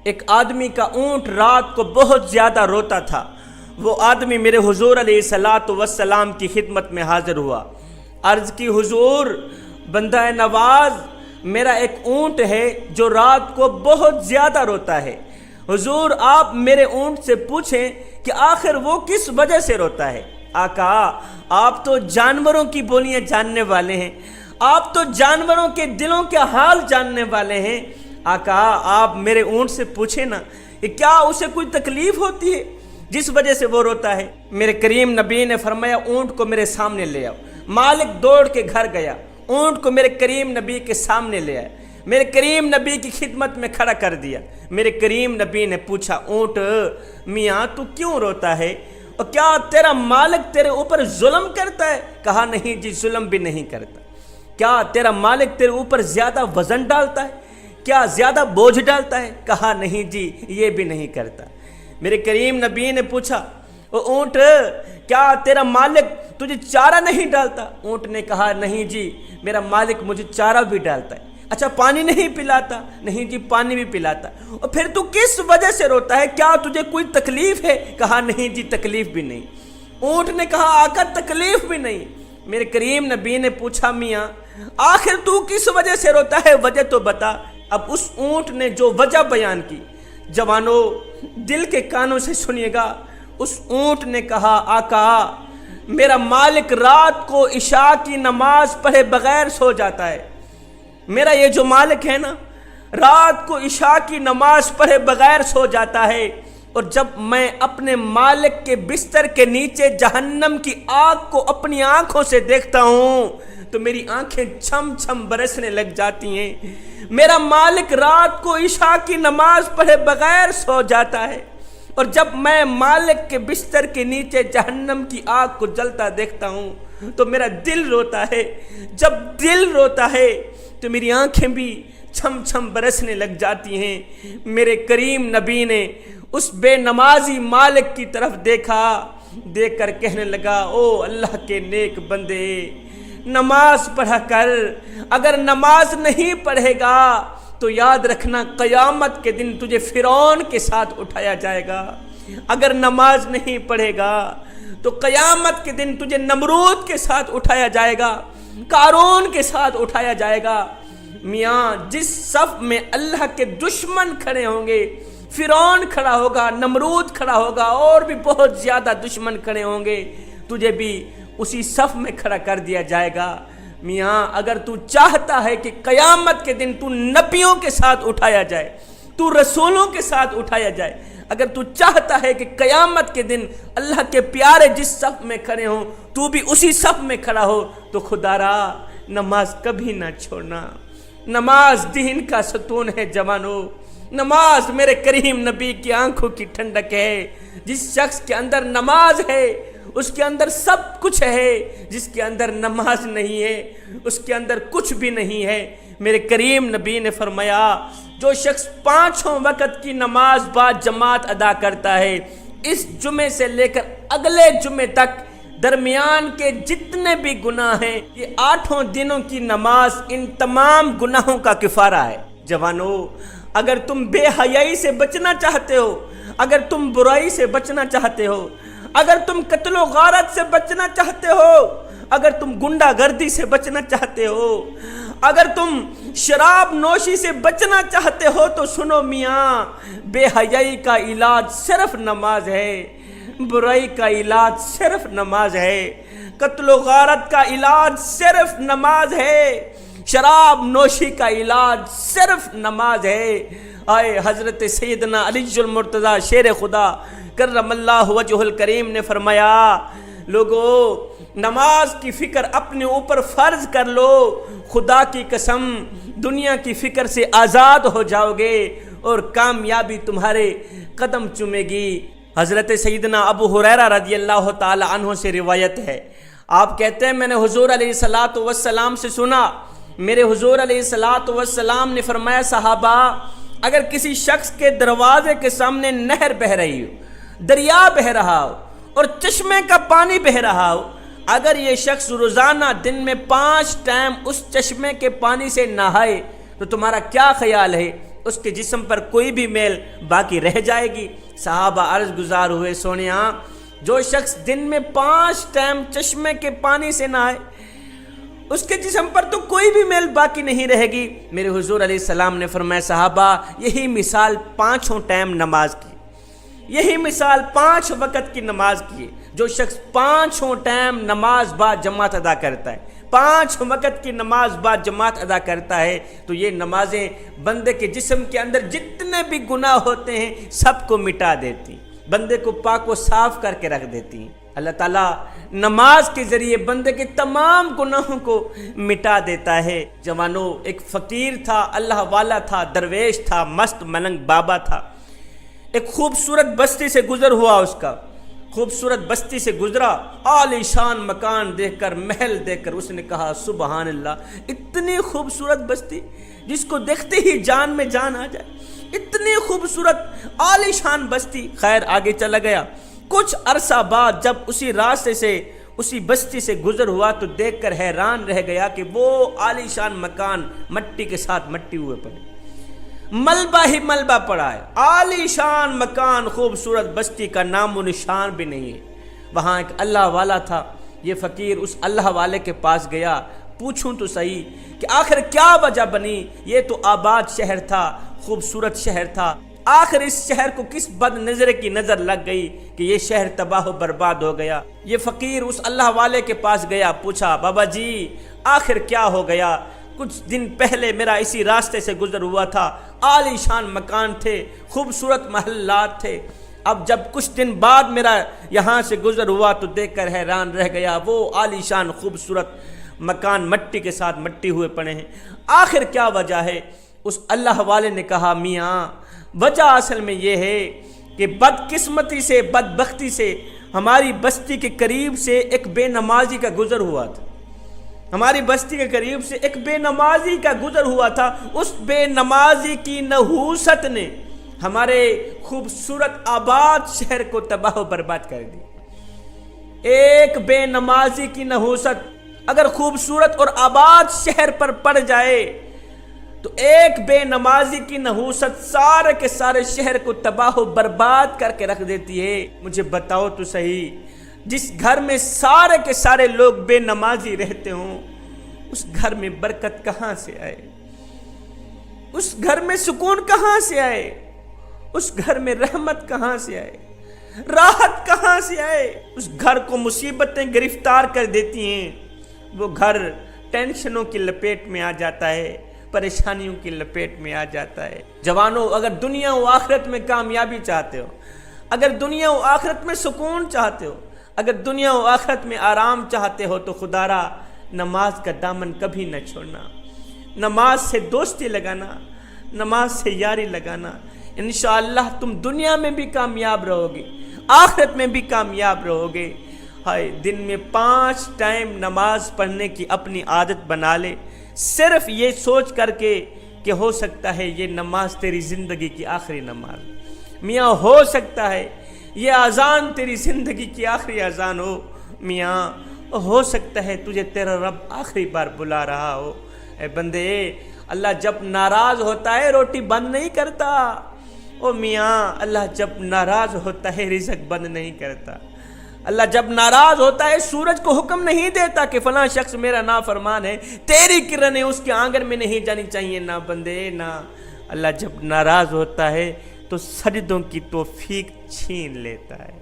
ایک آدمی کا اونٹ رات کو بہت زیادہ روتا تھا۔ وہ آدمی میرے حضور علیہ الصلاۃ والسلام کی خدمت میں حاضر ہوا، عرض کی حضور بندہ نواز میرا ایک اونٹ ہے جو رات کو بہت زیادہ روتا ہے، حضور آپ میرے اونٹ سے پوچھیں کہ آخر وہ کس وجہ سے روتا ہے۔ آقا آپ تو جانوروں کی بولیاں جاننے والے ہیں، آپ تو جانوروں کے دلوں کے حال جاننے والے ہیں، آقا آپ میرے اونٹ سے پوچھیں نا کہ کیا اسے کوئی تکلیف ہوتی ہے جس وجہ سے وہ روتا ہے۔ میرے کریم نبی نے فرمایا اونٹ کو میرے سامنے لے آؤ۔ مالک دوڑ کے گھر گیا، اونٹ کو میرے کریم نبی کے سامنے لے آیا، میرے کریم نبی کی خدمت میں کھڑا کر دیا۔ میرے کریم نبی نے پوچھا اونٹ میاں تو کیوں روتا ہے، اور کیا تیرا مالک تیرے اوپر ظلم کرتا ہے؟ کہا نہیں جی ظلم بھی نہیں کرتا۔ کیا تیرا مالک تیرے اوپر زیادہ وزن ڈالتا ہے، کیا زیادہ بوجھ ڈالتا ہے؟ کہا نہیں جی یہ بھی نہیں کرتا۔ میرے کریم نبی نے پوچھا اونٹ کیا تیرا مالک تجھے چارہ نہیں ڈالتا؟ اونٹ نے کہا نہیں جی میرا مالک مجھے چارہ بھی ڈالتا ہے۔ اچھا پانی نہیں پلاتا؟ نہیں جی پانی بھی پلاتا۔ اور پھر تو کس وجہ سے روتا ہے، کیا تجھے کوئی تکلیف ہے؟ کہا نہیں جی تکلیف بھی نہیں۔ اونٹ نے کہا آقا تکلیف بھی نہیں۔ میرے کریم نبی نے پوچھا میاں آخر تو کس وجہ سے روتا ہے، وجہ تو بتا۔ اب اس اونٹ نے جو وجہ بیان کی، جوانوں دل کے کانوں سے سنیے گا، اس اونٹ نے کہا آقا میرا مالک رات کو عشاء کی نماز پڑھے بغیر سو جاتا ہے، میرا یہ جو مالک ہے نا رات کو عشاء کی نماز پڑھے بغیر سو جاتا ہے، اور جب میں اپنے مالک کے بستر کے نیچے جہنم کی آگ کو اپنی آنکھوں سے دیکھتا ہوں تو میری آنکھیں چھم چھم برسنے لگ جاتی ہیں۔ میرا مالک رات کو عشاء کی نماز پڑھے بغیر سو جاتا ہے، اور جب میں مالک کے بستر کے نیچے جہنم کی آگ کو جلتا دیکھتا ہوں تو میرا دل روتا ہے۔ جب دل روتا ہے تو میری آنکھیں بھی چھم چھم برسنے لگ جاتی ہیں۔ میرے کریم نبی نے اس بے نمازی مالک کی طرف دیکھا، دیکھ کر کہنے لگا او اللہ کے نیک بندے نماز پڑھا کر، اگر نماز نہیں پڑھے گا تو یاد رکھنا قیامت کے دن تجھے فرعون کے ساتھ اٹھایا جائے گا، اگر نماز نہیں پڑھے گا تو قیامت کے دن تجھے نمرود کے ساتھ اٹھایا جائے گا، قارون کے ساتھ اٹھایا جائے گا۔ میاں جس صف میں اللہ کے دشمن کھڑے ہوں گے، فرعون کھڑا ہوگا، نمرود کھڑا ہوگا، اور بھی بہت زیادہ دشمن کھڑے ہوں گے، تجھے بھی اسی صف میں کھڑا کر دیا جائے گا۔ میاں اگر تو چاہتا ہے کہ قیامت کے دن تو نبیوں کے ساتھ اٹھایا جائے، تو رسولوں کے ساتھ اٹھایا جائے، اگر تو چاہتا ہے کہ قیامت کے دن اللہ کے پیارے جس صف میں کھڑے ہوں تو بھی اسی صف میں کھڑا ہو، تو خدا را نماز کبھی نہ چھوڑنا۔ نماز دین کا ستون ہے جوانوں، نماز میرے کریم نبی کی آنکھوں کی ٹھنڈک ہے۔ جس شخص کے اندر نماز ہے اس کے اندر سب کچھ ہے، جس کے اندر نماز نہیں ہے اس کے اندر کچھ بھی نہیں ہے۔ میرے کریم نبی نے فرمایا جو شخص 5 وقت کی نماز با جماعت ادا کرتا ہے، اس جمعے سے لے کر اگلے جمعے تک درمیان کے جتنے بھی گناہ ہیں، یہ 8 دنوں کی نماز ان تمام گناہوں کا کفارہ ہے۔ جوانوں اگر تم بے حیائی سے بچنا چاہتے ہو، اگر تم برائی سے بچنا چاہتے ہو، اگر تم قتل و غارت سے بچنا چاہتے ہو، اگر تم گنڈا گردی سے بچنا چاہتے ہو، اگر تم شراب نوشی سے بچنا چاہتے ہو تو سنو میاں، بے حیائی کا علاج صرف نماز ہے، برائی کا علاج صرف نماز ہے، قتل و غارت کا علاج صرف نماز ہے، شراب نوشی کا علاج صرف نماز ہے۔ آئے حضرت سیدنا علی المرتضیٰ شیر خدا کرم اللہ وجہ الکریم نے فرمایا لوگو نماز کی فکر اپنے اوپر فرض کر لو، خدا کی قسم دنیا کی فکر سے آزاد ہو جاؤ گے اور کامیابی تمہارے قدم چومے گی۔ حضرت سیدنا ابو ہریرہ رضی اللہ تعالی عنہ سے روایت ہے، آپ کہتے ہیں میں نے حضور علیہ الصلاۃ والسلام سے سنا، میرے حضور علیہ الصلاۃ والسلام نے فرمایا صحابہ اگر کسی شخص کے دروازے کے سامنے نہر بہہ رہی ہو، دریا بہہ رہا ہو اور چشمے کا پانی بہہ رہا ہو، اگر یہ شخص روزانہ دن میں 5 ٹائم اس چشمے کے پانی سے نہائے تو تمہارا کیا خیال ہے اس کے جسم پر کوئی بھی میل باقی رہ جائے گی۔ صحابہ عرض گزار ہوئے، سونیا جو شخص دن میں 5 ٹائم چشمے کے پانی سے نہائے اس کے جسم پر تو کوئی بھی میل باقی نہیں رہے گی۔ میرے حضور علیہ السلام نے فرمایا صحابہ یہی مثال 5 ٹائم نماز کی، یہی مثال 5 وقت کی نماز کی ہے۔ جو شخص 5 ٹائم نماز با جماعت ادا کرتا ہے، 5 وقت کی نماز با جماعت ادا کرتا ہے تو یہ نمازیں بندے کے جسم کے اندر جتنے بھی گناہ ہوتے ہیں سب کو مٹا دیتی، بندے کو پاک و صاف کر کے رکھ دیتی ہیں۔ اللہ تعالیٰ نماز کے ذریعے بندے کے تمام گناہوں کو مٹا دیتا ہے۔ جوانوں، ایک فقیر تھا، اللہ والا تھا، درویش تھا، مست ملنگ بابا تھا۔ ایک خوبصورت بستی سے گزر ہوا، اس کا خوبصورت بستی سے گزرا، عالی شان مکان دیکھ کر، محل دیکھ کر اس نے کہا سبحان اللہ، اتنی خوبصورت بستی جس کو دیکھتے ہی جان میں جان آ جائے، اتنی خوبصورت عالی شان بستی۔ خیر آگے چلا گیا، کچھ عرصہ بعد جب اسی راستے سے اسی بستی سے گزر ہوا تو دیکھ کر حیران رہ گیا کہ وہ عالی شان مکان مٹی کے ساتھ مٹی ہوئے پڑے، ملبہ ہی ملبہ پڑا ہے، عالی شان مکان، خوبصورت بستی کا نام و نشان بھی نہیں ہے۔ وہاں ایک اللہ والا تھا، یہ فقیر اس اللہ والے کے پاس گیا، پوچھوں تو صحیح کہ آخر کیا وجہ بنی، یہ تو آباد شہر تھا، خوبصورت شہر تھا، آخر اس شہر کو کس بد نظر کی نظر لگ گئی کہ یہ شہر تباہ و برباد ہو گیا۔ یہ فقیر اس اللہ والے کے پاس گیا، پوچھا بابا جی آخر کیا ہو گیا؟ کچھ دن پہلے میرا اسی راستے سے گزر ہوا تھا، عالی شان مکان تھے، خوبصورت محلات تھے، اب جب کچھ دن بعد میرا یہاں سے گزر ہوا تو دیکھ کر حیران رہ گیا، وہ عالی شان خوبصورت مکان مٹی کے ساتھ مٹی ہوئے پڑے ہیں، آخر کیا وجہ ہے؟ اس اللہ والے نے کہا میاں وجہ اصل میں یہ ہے کہ بدقسمتی سے، بدبختی سے ہماری بستی کے قریب سے ایک بے نمازی کا گزر ہوا تھا، ہماری بستی کے قریب سے ایک بے نمازی کا گزر ہوا تھا، اس بے نمازی کی نحوست نے ہمارے خوبصورت آباد شہر کو تباہ و برباد کر دی۔ ایک بے نمازی کی نحوست اگر خوبصورت اور آباد شہر پر پڑ جائے تو ایک بے نمازی کی نحوست سارے کے سارے شہر کو تباہ و برباد کر کے رکھ دیتی ہے۔ مجھے بتاؤ تو صحیح، جس گھر میں سارے کے سارے لوگ بے نمازی رہتے ہوں اس گھر میں برکت کہاں سے آئے؟ اس گھر میں سکون کہاں سے آئے؟ اس گھر میں رحمت کہاں سے آئے؟ راحت کہاں سے آئے؟ اس گھر کو مصیبتیں گرفتار کر دیتی ہیں، وہ گھر ٹینشنوں کی لپیٹ میں آ جاتا ہے، پریشانیوں کی لپیٹ میں آ جاتا ہے۔ جوانوں، اگر دنیا و آخرت میں کامیابی چاہتے ہو، اگر دنیا و آخرت میں سکون چاہتے ہو، اگر دنیا و آخرت میں آرام چاہتے ہو تو خدا را نماز کا دامن کبھی نہ چھوڑنا، نماز سے دوستی لگانا، نماز سے یاری لگانا، انشاءاللہ تم دنیا میں بھی کامیاب رہو گے، آخرت میں بھی کامیاب رہو گے۔ ہائے دن میں 5 ٹائم نماز پڑھنے کی اپنی عادت بنا لے، صرف یہ سوچ کر کے کہ ہو سکتا ہے یہ نماز تیری زندگی کی آخری نماز، میاں ہو سکتا ہے یہ اذان تیری زندگی کی آخری اذان ہو، میاں ہو سکتا ہے تجھے تیرا رب آخری بار بلا رہا ہو۔ اے بندے، اللہ جب ناراض ہوتا ہے روٹی بند نہیں کرتا، او میاں اللہ جب ناراض ہوتا ہے رزق بند نہیں کرتا، اللہ جب ناراض ہوتا ہے سورج کو حکم نہیں دیتا کہ فلاں شخص میرا نافرمان ہے، تیری کرنیں اس کے آنگن میں نہیں جانی چاہیے، نہ بندے نہ۔ اللہ جب ناراض ہوتا ہے تو سجدوں کی توفیق چھین لیتا ہے۔